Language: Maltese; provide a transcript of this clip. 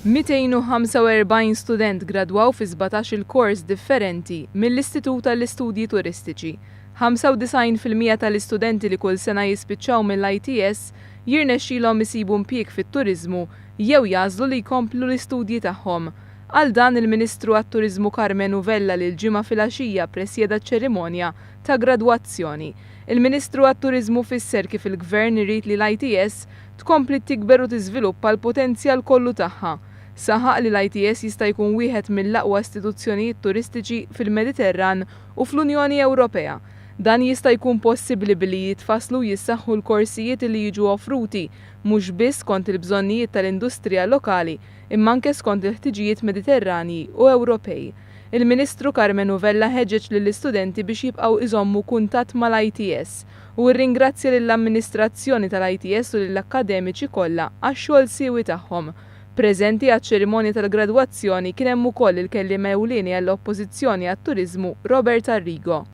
245 student gradwaw fi 17 il-kors differenti mill-Istitut tal-Istudji Turistiċi. 95% tal-istudenti li kull sena jispiċċaw mill-ITS jirnexxilhom isibu impjieg fit-turiżmu jew jażlu li jkomplu l-istudji tagħhom. Għal dan il-Ministru għat-Turiżmu Karmenu Vella li l-ġimgħa filgħaxija Presjeda ċ-ċerimonja ta' gradwazzjoni. Il-Ministru għat-Turiżmu fisser kif il-Gvern irid li l-ITS tkompli tikber u tiżviluppa l-potenzjal kollu tagħha. Saħaq li l-ITS jista' jkun wieħed mill-aqwa istituzzjonijiet turistiċi fil-Mediterran u fl-Unjoni Ewropea. Dan jista' jkun possibbli billi jitfasslu jissaħħu l-korsijiet li jiġu offruti mhux biss skont il-bżonnijiet tal-industrija lokali imma anke skont il-ħtiġijiet Mediterranji u Ewropej. Il-Ministru Karmenu Vella ħeġġeġ lill-istudenti biex jibqgħu iżommu kuntatt mal-ITS u rringrazzja lill-amministrazzjoni tal-ITS u lill-akkademiċi kollha għax-xogħol siewi tagħhom. Preżenti għaċ-ċerimonja tal-gradwazzjoni kien hemm ukoll il-kelliem ewlieni għall-Oppożizzjoni għat-Turiżmu Robert Arrigo.